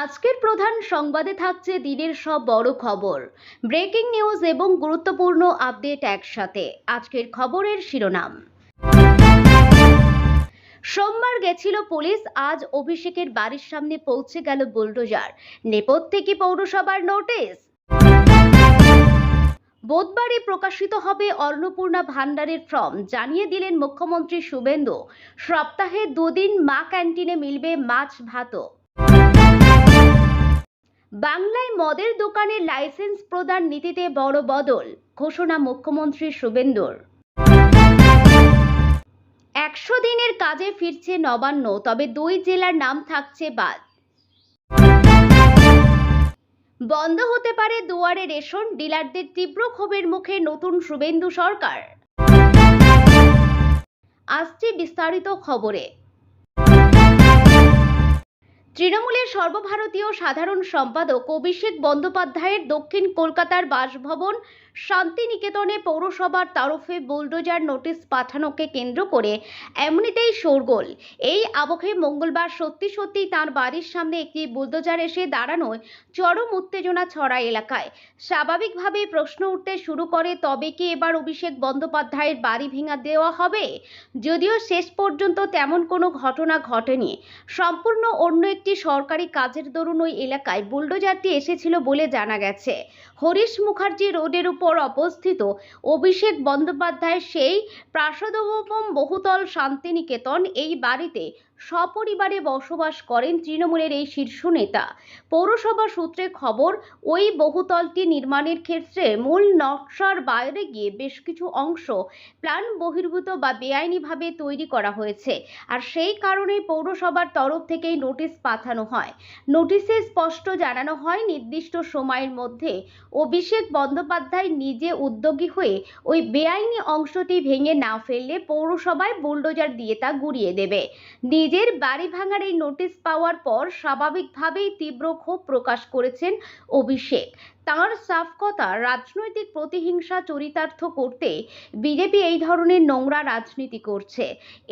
আজকের প্রধান সংবাদে থাকছে দিনের সব বড় খবর, ব্রেকিং নিউজ এবং গুরুত্বপূর্ণ আপডেট একসাথে। আজকের খবরের শিরোনাম। সোমবার গেছিল পুলিশ, আজ অভিষেকের বাড়ির সামনে পৌঁছে গেল বুলডোজার। নেপথ্যে কি পৌরসভার নোটিশ? বুধবারই প্রকাশিত হবে অন্নপূর্ণা ভান্ডারের ফর্ম, জানিয়ে দিলেন মুখ্যমন্ত্রী শুভেন্দু। সপ্তাহে দুদিন মা ক্যান্টিনে মিলবে মাছ ভাতও। বাংলায় মদের দোকানের লাইসেন্স প্রদান নীতিতে বড় বদল, ঘোষণা মুখ্যমন্ত্রী শুভেন্দুর। 100 দিনের কাজে ফিরছে নবান্ন, তবে 2 জেলার নাম থাকছে বাদ। বন্ধ হতে পারে দুয়ারে রেশন, ডিলারদের তীব্র ক্ষোভের মুখে নতুন শুভেন্দু সরকার। আসছে বিস্তারিত খবরে। তৃণমূলের সর্বভারতীয় সাধারণ সম্পাদক অভিষেক বন্দ্যোপাধ্যায়ের দক্ষিণ কলকাতার বাসভবন শান্তিনিকেতনে পৌরসভার তরফে বুলডোজার নোটিশ পাঠানোকে কেন্দ্র করে এমনিতেই শোরগোল। এই আবহে মঙ্গলবার সত্যি তাঁর বাড়ির সামনে একটি বুলডোজার এসে দাঁড়ানোয় চরম উত্তেজনা ছড়ায় এলাকায়। স্বাভাবিকভাবে প্রশ্ন উঠতে শুরু করে, তবে কি এবার অভিষেক বন্দ্যোপাধ্যায়ের বাড়ি ভেঙে দেওয়া হবে? যদিও শেষ পর্যন্ত তেমন কোনো ঘটনা ঘটেনি। সম্পূর্ণ অন্য একটি সরকারি কাজের দরুন ওই এলাকায় বুলডোজারটি এসেছিল বলে জানা গেছে। হরিশ মুখার্জি রোডের উপর অবস্থিত অভিষেক বন্দ্যোপাধ্যায়ের সেই প্রাসাদোপম বহুতল শান্তিনিকেতন, এই বাড়িতে সপরিবারে বসবাস করেন তৃণমূলের এই শীর্ষ নেতা। পৌরসভা সূত্রে খবর, ওই বহুতলটি নির্মাণের ক্ষেত্রে মূল নকশার বাইরে গিয়ে বেশ কিছু অংশ প্ল্যান বহির্ভূত বা বেআইনিভাবে তৈরি করা হয়েছে, আর সেই কারণেই পৌরসভার তরফ থেকেই নোটিশ পাঠানো হয়। নোটিশে স্পষ্ট জানানো হয়, নির্দিষ্ট সময়ের মধ্যে অভিষেক বন্দ্যোপাধ্যায় নিজে উদ্যোগী হয়ে ওই বেআইনি অংশটি ভেঙে না ফেললে পৌরসভায় বুলডোজার দিয়ে তা গুঁড়িয়ে দেবে। নিজের বাড়ি ভাঙার এই নোটিশ পাওয়ার পর স্বাভাবিকভাবেই তীব্র ক্ষোভ প্রকাশ করেছেন অভিষেক। তাঁর সাফ কথা, রাজনৈতিক প্রতিহিংসা চরিতার্থ করতে বিজেপি এই ধরনের নোংরা রাজনীতি করছে।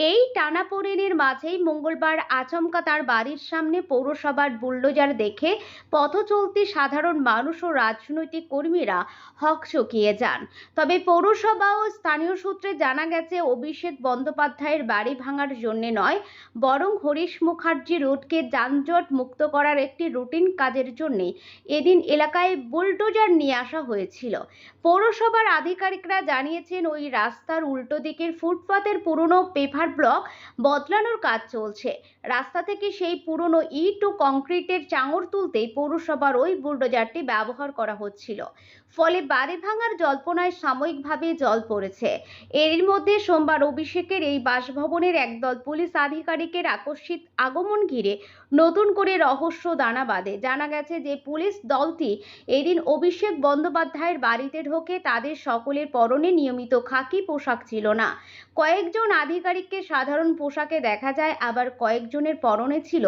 এই টানাপোড়েনের মাঝেই মঙ্গলবার আচমকা তার বাড়ির সামনে পৌরসভার বুলডোজার দেখে পথচলতি সাধারণ মানুষ ও রাজনৈতিক কর্মীরা হকচকিয়ে যান। তবে পৌরসভা ও স্থানীয় সূত্রে জানা গেছে, অভিষেক বন্দ্যোপাধ্যায়ের বাড়ি ভাঙার জন্য নয়, বরং হরিশ মুখার্জি রোডকে যানজট মুক্ত করার একটি রুটিন কাজের জন্য এদিন এলাকায় বুলডোজার নিয়ে আসা হয়েছিল। পৌরসভার আধিকারিকরা জানিয়েছেন, ওই রাস্তার উল্টো দিকের ফুটপাতের পুরনো পেভার ব্লক বদলানোর কাজ চলছে। রাস্তা থেকে সেই পুরনো ইট ও কংক্রিটের চাঙড় তুলতেই পৌরসভার ওই বুলডোজারটি ব্যবহার করা হচ্ছিল। ফলে বাড়ি ভাঙার জল্পনায় সাময়িকভাবে জল পড়েছে। এর মধ্যে সোমবার অভিষেকের এই বাসভবনের একদল পুলিশ আধিকারিকের আকস্মিক আগমন ঘিরে নতুন করে রহস্য দানা বাঁধে। জানা গেছে যে পুলিশ দলটি এদিন অভিষেক বন্দ্যোপাধ্যায়ের বাড়িতে ঢোকে তাদের সকলের পরনে নিয়মিত খাকি পোশাক ছিল না। কয়েকজন আধিকারিককে সাধারণ পোশাকে দেখা যায়, আবার কয়েকজনের পরনে ছিল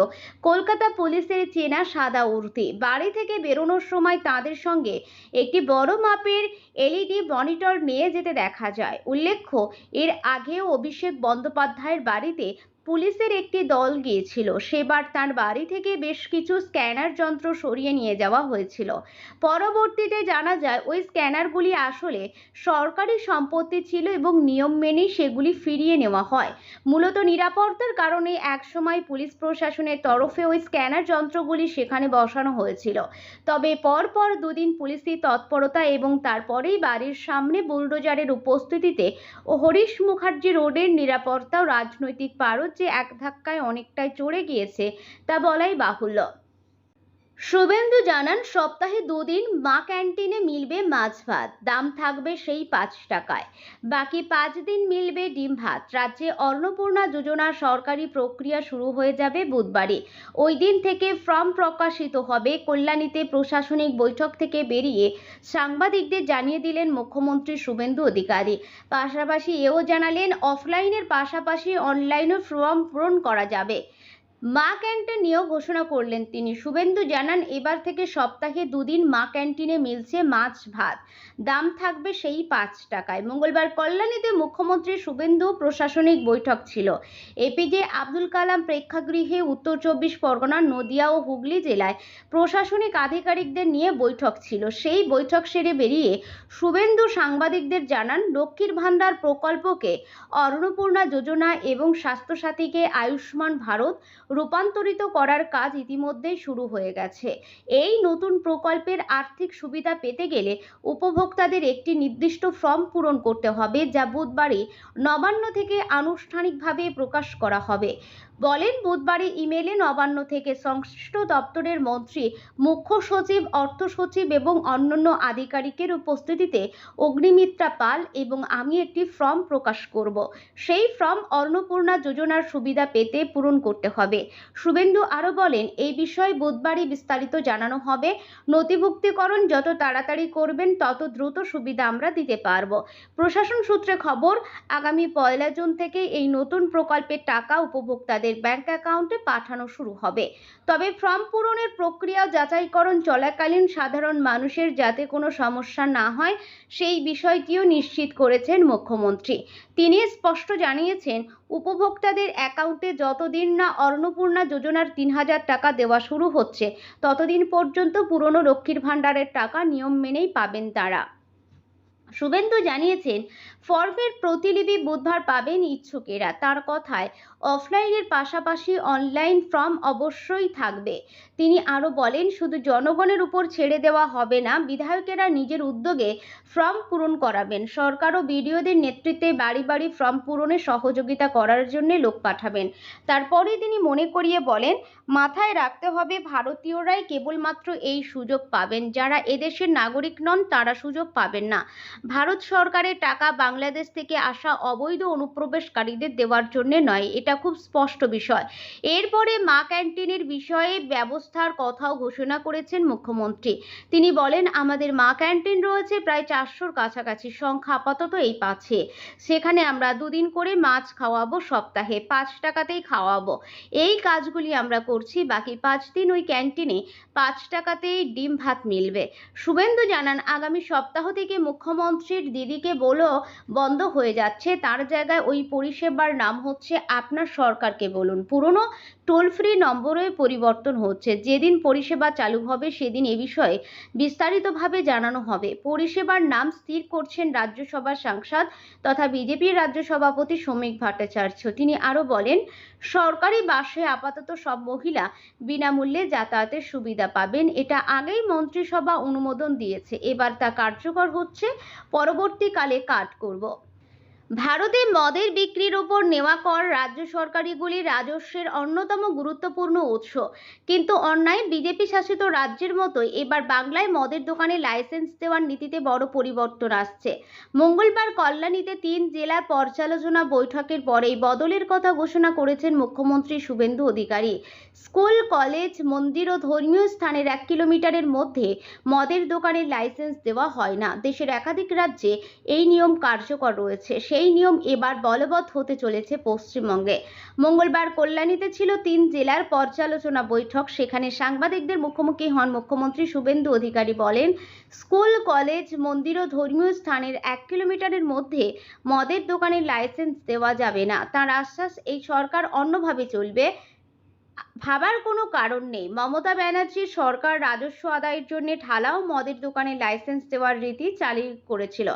কলকাতা পুলিশের চেনা সাদা উর্দি। বাড়ি থেকে বেরোনোর সময় তাদের সঙ্গে একটি বড় মাপের এলইডি মনিটর নিয়ে যেতে দেখা যায়। উল্লেখ্য, এর আগেও অভিষেক বন্দ্যোপাধ্যায়ের বাড়িতে পুলিশের একটি দল গিয়েছিল। সেবার তার বাড়ি থেকে বেশ কিছু স্ক্যানার যন্ত্র সরিয়ে নিয়ে যাওয়া হয়েছিল। পরবর্তীতে জানা যায়, ওই স্ক্যানারগুলি আসলে সরকারি সম্পত্তি ছিল এবং নিয়ম মেনেই সেগুলি ফিরিয়ে নেওয়া হয়। মূলত নিরাপত্তার কারণে একসময় পুলিশ প্রশাসনের তরফে ওই স্ক্যানার যন্ত্রগুলি সেখানে বসানো হয়েছিল। তবে পরপর দুদিন পুলিশি তৎপরতা এবং তারপরেই বাড়ির সামনে বুলডোজারের উপস্থিতিতে ও হরিশ মুখার্জি রোডের নিরাপত্তা ও রাজনৈতিক পারদ যে এক ধাক্কায় অনেকটাই চড়ে গিয়েছে তা বলাই বাহুল্য। শুভেন্দু জানান, সপ্তাহে দুদিন মা ক্যান্টিনে মিলবে মাছ ভাত, দাম থাকবে সেই 5 টাকায়। বাকি 5 দিন মিলবে ডিম ভাত। রাজ্যে অন্নপূর্ণা যোজনার সরকারি প্রক্রিয়া শুরু হয়ে যাবে বুধবারই। ওই দিন থেকে ফর্ম প্রকাশিত হবে। কল্যাণীতে প্রশাসনিক বৈঠক থেকে বেরিয়ে সাংবাদিকদের জানিয়ে দিলেন মুখ্যমন্ত্রী শুভেন্দু অধিকারী। পাশাপাশি এও জানালেন, অফলাইনের পাশাপাশি অনলাইনে ফর্ম পূরণ করা যাবে। মা ক্যান্টিন নিয়েও ঘোষণা করলেন তিনি। শুভেন্দু জানান, এবার থেকে সপ্তাহে দুদিন মা ক্যান্টিনে মিলছে মাছ ভাত, দাম থাকবে সেই 5 টাকায়। মঙ্গলবার কল্যাণীতে মুখ্যমন্ত্রী শুভেন্দু প্রশাসনিক বৈঠক ছিল। এপিজে আব্দুল কালাম প্রেক্ষাগৃহে উত্তর 24 পরগনার নদিয়া ও হুগলি জেলায় প্রশাসনিক আধিকারিকদের নিয়ে বৈঠক ছিল। সেই বৈঠক সেরে বেরিয়ে শুভেন্দু সাংবাদিকদের জানান, লক্ষ্মীর ভান্ডার প্রকল্পকে অন্নপূর্ণা যোজনা এবং স্বাস্থ্যসাথীকে আয়ুষ্মান ভারত রূপান্তরিত করার কাজ ইতিমধ্যেই শুরু হয়ে গেছে। এই নতুন প্রকল্পের আর্থিক সুবিধা পেতে গেলে উপভোক্তাদের একটি নির্দিষ্ট ফর্ম পূরণ করতে হবে, যা বুধবারই নবান্ন থেকে আনুষ্ঠানিকভাবে প্রকাশ করা হবে। বলেন, বুধবারই ইমেলে নবান্ন থেকে সংশ্লিষ্ট দপ্তরের মন্ত্রী, মুখ্য সচিব, অর্থ সচিব এবং অন্যান্য আধিকারিকের উপস্থিতিতে অগ্নিমিত্রা পাল এবং আমি একটি ফর্ম প্রকাশ করব। সেই ফর্ম অন্নপূর্ণা যোজনার সুবিধা পেতে পূরণ করতে হবে। শুভেন্দু আরও বলেন, এই বিষয়ে বুধবারই বিস্তারিত জানানো হবে। নথিভুক্তিকরণ যত তাড়াতাড়ি করবেন তত দ্রুত সুবিধা আমরা দিতে পারব। প্রশাসন সূত্রে খবর, আগামী 1 জুন থেকে এই নতুন প্রকল্পের টাকা উপভোক্তাদের ব্যাংক অ্যাকাউন্টে পাঠানো শুরু হবে। তবে ফর্ম পূরণের প্রক্রিয়া যাচাইকরণ চলাকালীন সাধারণ মানুষের যাতে কোনো সমস্যা না হয় সেই বিষয়টিও নিশ্চিত করেছেন মুখ্যমন্ত্রী। তিনি স্পষ্ট জানিয়েছেন, উপভোক্তাদের অ্যাকাউন্টে যতদিন না অন্নপূর্ণা যোজনার 3000 টাকা দেওয়া শুরু হচ্ছে ততদিন পর্যন্ত পুরনো লক্ষ্মীর ভাণ্ডারের টাকা নিয়ম মেনেই পাবেন তারা। শুভেন্দু জানিয়েছেন, ফর্মের প্রতিলিপি বুধবার পাবেন ইচ্ছুকেরা। তার কথায়, অফলাইনের পাশাপাশি অনলাইন ফর্ম অবশ্যই থাকবে। তিনি আরও বলেন, শুধু জনগণের উপর ছেড়ে দেওয়া হবে না, বিধায়কেরা নিজের উদ্যোগে ফর্ম পূরণ করাবেন। সরকারও বিডিওদের নেতৃত্বে বাড়ি বাড়ি ফর্ম পূরণে সহযোগিতা করার জন্য লোক পাঠাবেন। তারপরে তিনি মনে করিয়ে বলেন, মাথায় রাখতে হবে, ভারতীয়রাই কেবলমাত্র এই সুযোগ পাবেন, যারা এদেশের নাগরিক নন তারা সুযোগ পাবেন না। ভারত সরকারের টাকা বাংলাদেশ থেকে আসা অবৈধ অনুপ্রবেশকারীদের দেওয়ার জন্য নয়, এটা খুব স্পষ্ট বিষয়। এরপরে মা ক্যান্টিনের বিষয়ে ব্যবস্থার কথাও ঘোষণা করেছেন মুখ্যমন্ত্রী। তিনি বলেন, আমাদের মা ক্যান্টিন রয়েছে প্রায় 400-র কাছাকাছি, সংখ্যা আপাতত এই 5-এ। সেখানে আমরা দুদিন করে মাছ খাওয়াবো, সপ্তাহে 5 টাকাতেই খাওয়াবো। এই কাজগুলি আমরা করছি। বাকি 5 দিন ওই ক্যান্টিনে 5 টাকাতেই ডিম ভাত মিলবে। শুভেন্দু জানান, আগামী সপ্তাহ থেকে মুখ্যমন্ত্রীর দিদিকে বলো বন্ধ হয়ে যাচ্ছে। তার জায়গায় ওই পরিষেবার নাম হচ্ছে আপনার সরকারকে বলুন। পুরনো টোল ফ্রি নম্বরে পরিবর্তন হচ্ছে। যেদিন পরিষেবা চালু হবে সেদিন এ বিষয়ে বিস্তারিতভাবে জানানো হবে। পরিষেবার নাম স্থির করছেন রাজ্যসভার সাংসদ তথা বিজেপির রাজ্য সভাপতি শ্রমিক ভট্টাচার্য। তিনি আরও বলেন, সরকারি বাসে আপাতত সব মহিলা বিনামূল্যে যাতায়াতের সুবিধা পাবেন। এটা আগেই মন্ত্রিসভা অনুমোদন দিয়েছে, এবার তা কার্যকর হচ্ছে। পরবর্তীকালে কাট করব। ভারতে মদের বিক্রির ওপর নেওয়া কর রাজ্য সরকারগুলির রাজস্বের অন্যতম গুরুত্বপূর্ণ উৎস। কিন্তু অন্যায় বিজেপি শাসিত রাজ্যের মতোই এবার বাংলায় মদের দোকানে লাইসেন্স দেওয়ার নীতিতে বড় পরিবর্তন আসছে। মঙ্গলবার কল্যাণীতে 3 জেলার পর্যালোচনা বৈঠকের পরেই বদলের কথা ঘোষণা করেছেন মুখ্যমন্ত্রী শুভেন্দু অধিকারী। স্কুল, কলেজ, মন্দির ও ধর্মীয় স্থানের 1 কিলোমিটারের মধ্যে মদের দোকানের লাইসেন্স দেওয়া হয় না। দেশের একাধিক রাজ্যে এই নিয়ম কার্যকর রয়েছে। সেই নিয়ম এবার বলবৎ হতে চলেছে পশ্চিমবঙ্গে। মঙ্গলবার কল্যাণীতে ছিল 3 জেলার পর্যালোচনা বৈঠক। সেখানে সাংবাদিকদের মুখোমুখি হন মুখ্যমন্ত্রী শুভেন্দু অধিকারী। বলেন, স্কুল, কলেজ, মন্দির ও ধর্মীয় স্থানের 1 কিলোমিটারের মধ্যে মদের দোকানের লাইসেন্স দেওয়া যাবে না। তার আশ্বাস, এই সরকার অন্যভাবে চলবে, ভাবার কোনো কারণ নেই। মমতা ব্যানার্জির সরকার রাজস্ব আদায়ের জন্য ঢালাও মদের দোকানে লাইসেন্স দেওয়ার রীতি চালু করেছিল,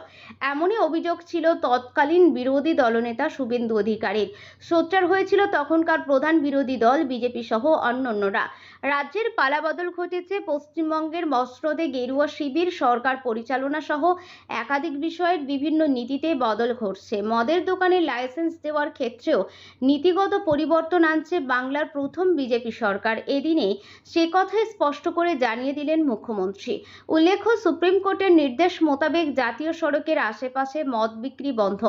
এমনই অভিযোগ ছিল তৎকালীন বিরোধী দলনেতা শুভেন্দু অধিকারীর। সোচ্চার হয়েছিল তখনকার প্রধান বিরোধী দল বিজেপি সহ অন্যান্যরা। রাজ্যের পালাবদল ঘটেছে। পশ্চিমবঙ্গের মসনদে গেরুয়া শিবির সরকার পরিচালনা সহ একাধিক বিষয়ের বিভিন্ন নীতিতে বদল ঘটছে। মদের দোকানে লাইসেন্স দেওয়ার ক্ষেত্রেও নীতিগত পরিবর্তন আনছে বাংলার প্রথম বিজেপি সরকার। এদিনে সে কথাই স্পষ্ট করে জানিয়ে দিলেন মুখ্যমন্ত্রী। উল্লেখ্য, সুপ্রিম কোর্টের নির্দেশ মোতাবেক জাতীয় সড়কের আশেপাশে মদ বিক্রি বন্ধ।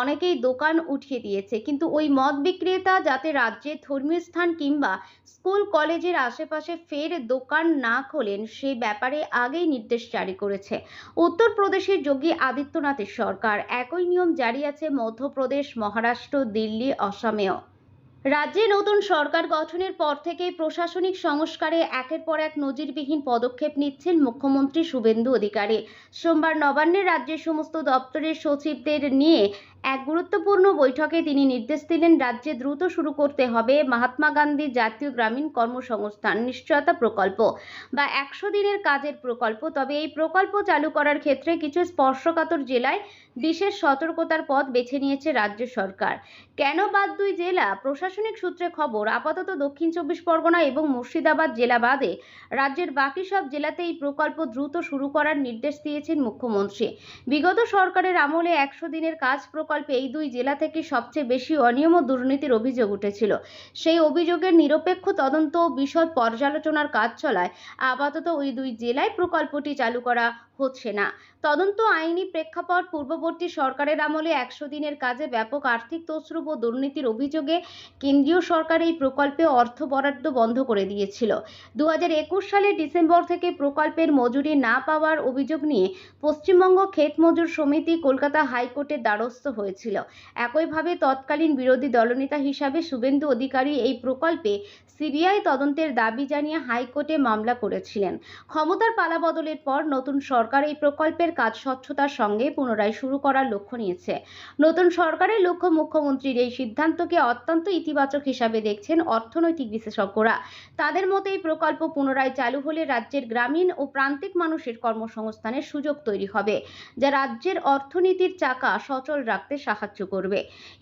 অনেকেই দোকান উঠিয়ে দিয়েছে, কিন্তু ওই মদ বিক্রেতা যাতে রাজ্যের ধর্মীয় স্থান কিংবা স্কুল, কলেজের আশেপাশে ফের দোকান না খোলেন সে ব্যাপারে আগেই নির্দেশ জারি করেছে উত্তরপ্রদেশের যোগী আদিত্যনাথের সরকার। একই নিয়ম জারি আছে মধ্যপ্রদেশ, মহারাষ্ট্র, দিল্লি, অসমেও। রাজ্যে নতুন সরকার গঠনের পর থেকেই প্রশাসনিক সংস্কারে একের পর এক নজিরবিহীন পদক্ষেপ নিচ্ছেন মুখ্যমন্ত্রী শুভেন্দু অধিকারী। সোমবার নবান্নে রাজ্যের সমস্ত দপ্তরের সচিবদের নিয়ে এক গুরুত্বপূর্ণ বৈঠকে তিনি নির্দেশ দিলেন, রাজ্যে দ্রুত শুরু করতে হবে মহাত্মা গান্ধী জাতীয় গ্রামীণ কর্মসংস্থান নিশ্চয়তা প্রকল্প বা 100 দিনের কাজের প্রকল্প। তবে এই প্রকল্প চালু করার ক্ষেত্রে কিছু স্পর্শকাতর জেলায় বিশেষ সতর্কতার পথ বেছে নিয়েছে রাজ্য সরকার। কেন বাদ দুই জেলা? প্রশাসনিক সূত্রে খবর, আপাতত দক্ষিণ 24 পরগনা এবং মুর্শিদাবাদ জেলা বাদে রাজ্যের বাকি সব জেলাতে এই প্রকল্প দ্রুত শুরু করার নির্দেশ দিয়েছেন মুখ্যমন্ত্রী। বিগত সরকারের আমলে 100 দিনের কাজ প্রকল্পে এই দুই জেলা থেকে সবচেয়ে বেশি অনিয়ম ও দুর্নীতির অভিযোগ উঠেছিল। সেই অভিযোগের নিরপেক্ষ তদন্ত ও বিশদ পর্যালোচনার কাজ চলায় আপাতত ওই দুই জেলায় প্রকল্পটি চালু করা হচ্ছে না। তদন্ত আইনি প্রেক্ষাপট, পূর্ববর্তী সরকারের আমলে 100 দিনের কাজে ব্যাপক আর্থিক তছরূপ ও দুর্নীতির অভিযোগে কেন্দ্রীয় সরকার এই প্রকল্পে অর্থ বরাদ্দ বন্ধ করে দিয়েছিল। 2021 সালের ডিসেম্বর থেকে প্রকল্পের মজুরি না পাওয়ার অভিযোগ নিয়ে পশ্চিমবঙ্গ ক্ষেত মজুর সমিতি কলকাতা হাইকোর্টের দ্বারস্থ হয়েছিল। একইভাবে তৎকালীন বিরোধী দলনেতা হিসাবে শুভেন্দু অধিকারী এই প্রকল্পে সিবিআই তদন্তের দাবি জানিয়ে হাইকোর্টে মামলা করেছিলেন। ক্ষমতার পালাবদলের পর নতুন সরকার এই প্রকল্পের কাজ স্বচ্ছতার সঙ্গে পুনরায় শুরু করার লক্ষ্য নিয়েছে। নতুন সরকারের লক্ষ্য, মুখ্যমন্ত্রীর এই সিদ্ধান্তকে অত্যন্ত ইতিবাচক হিসাবে দেখছেন অর্থনৈতিক বিশেষজ্ঞরা। তাদের মতে এই প্রকল্প পুনরায় চালু হলে রাজ্যের গ্রামীণ ও প্রান্তিক মানুষের কর্মসংস্থানের সুযোগ তৈরি হবে, যা রাজ্যের অর্থনীতির চাকা সচল রাখতে সাহায্য করবে।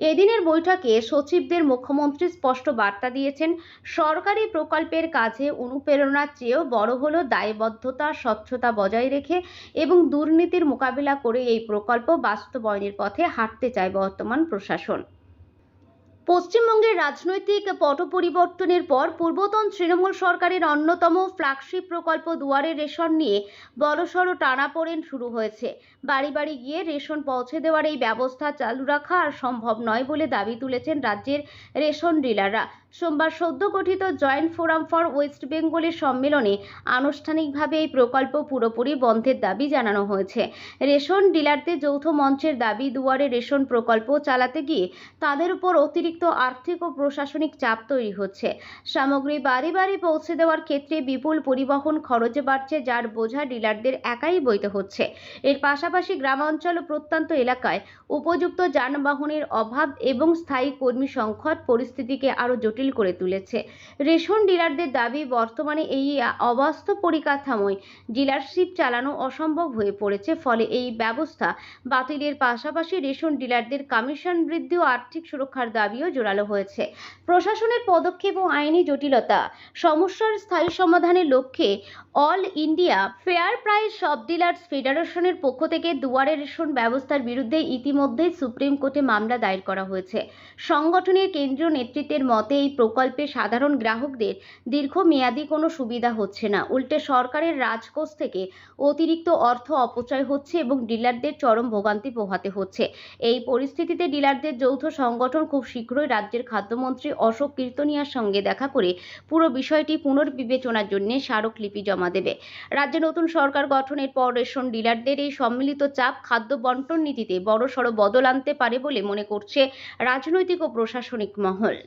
এদিনের বৈঠকে সচিবদের মুখ্যমন্ত্রী স্পষ্ট বার্তা দিয়েছেন, সরকারি প্রকল্পের কাজে অনুপ্রেরণার চেয়েও বড় হলো দায়বদ্ধতা, স্বচ্ছতা বজায় রেখে এবং দুর্নীতির মোকাবিলা করে এই প্রকল্প বাস্তবায়নের পথে হাঁটতে চায় বর্তমান প্রশাসন। পশ্চিমবঙ্গের রাজনৈতিক পট পরিবর্তনের পর পূর্বতন তৃণমূল সরকারের অন্যতম ফ্ল্যাগশিপ প্রকল্প দুয়ারে রেশন নিয়ে বড়সড় টানাপোড়েন শুরু হয়েছে। বাড়ি বাড়ি গিয়ে রেশন পৌঁছে দেওয়ার এই ব্যবস্থা চালু রাখা আর সম্ভব নয় বলে দাবি তুলেছেন রাজ্যের রেশন ডিলাররা। সোমবার সদ্য গঠিত জয়েন্ট ফোরাম ফর ওয়েস্ট বেঙ্গলের সম্মেলনে আনুষ্ঠানিকভাবে এই প্রকল্প পুরোপুরি বন্ধের দাবি জানানো হয়েছে। রেশন ডিলারদের যৌথ মঞ্চের দাবি, দুয়ারে রেশন প্রকল্প চালাতে গিয়ে তাদের উপর অতিরিক্ত আর্থিক ও প্রশাসনিক চাপ তৈরি হচ্ছে। সামগ্রী বাড়ি বাড়ি পৌঁছে দেওয়ার ক্ষেত্রে বিপুল পরিবহন খরচ বাড়ছে, যার বোঝা ডিলারদের একাই বইতে হচ্ছে। এর পাশাপাশি গ্রামাঞ্চল ও প্রত্যন্ত এলাকায় উপযুক্ত যানবাহনের অভাব এবং স্থায়ী কর্মী সংকট পরিস্থিতিকে আরও জটিল করে তুলেছে। রেশন ডিলারদের দাবি, বর্তমানে এই অবাস্তব পরিকাঠামোয় ডিলারশিপ চালানো অসম্ভব হয়ে পড়েছে। ফলে এই ব্যবস্থা বাতিলের পাশাপাশি রেশন ডিলারদের কমিশন বৃদ্ধি ও আর্থিক সুরক্ষার দাবিও জোরালো হয়েছে। প্রশাসনের পদক্ষেপ ও আইনি জটিলতা, সমস্যার স্থায়ী সমাধানের লক্ষ্যে অল ইন্ডিয়া ফেয়ার প্রাইস সব ডিলার্স ফেডারেশনের পক্ষ থেকে দুয়ারে রেশন ব্যবস্থার বিরুদ্ধে ইতিমধ্যেই সুপ্রিম কোর্টে মামলা দায়ের করা হয়েছে। সংগঠনের কেন্দ্রীয় নেতৃত্বের মতে এই প্রকল্পে সাধারণ গ্রাহকদের দীর্ঘমেয়াদী কোনো সুবিধা হচ্ছে না, উল্টে সরকারের রাজকোষ থেকে অতিরিক্ত অর্থ অপচয় হচ্ছে এবং ডিলারদের চরম ভোগান্তি পোহাতে হচ্ছে। এই পরিস্থিতিতে ডিলারদের যৌথ সংগঠন খুব শীঘ্রই রাজ্যের খাদ্যমন্ত্রী অশোক কীর্তনিয়ার সঙ্গে দেখা করে পুরো বিষয়টি পুনর্বিবেচনার জন্য স্মারকলিপি জমা দেবে। রাজ্যে নতুন সরকার গঠনের পর রেশন ডিলারদের এই সম্মিলিত চাপ খাদ্য বন্টন নীতিতে বড়সড় বদল আনতে পারে বলে মনে করছে রাজনৈতিক ও প্রশাসনিক মহল।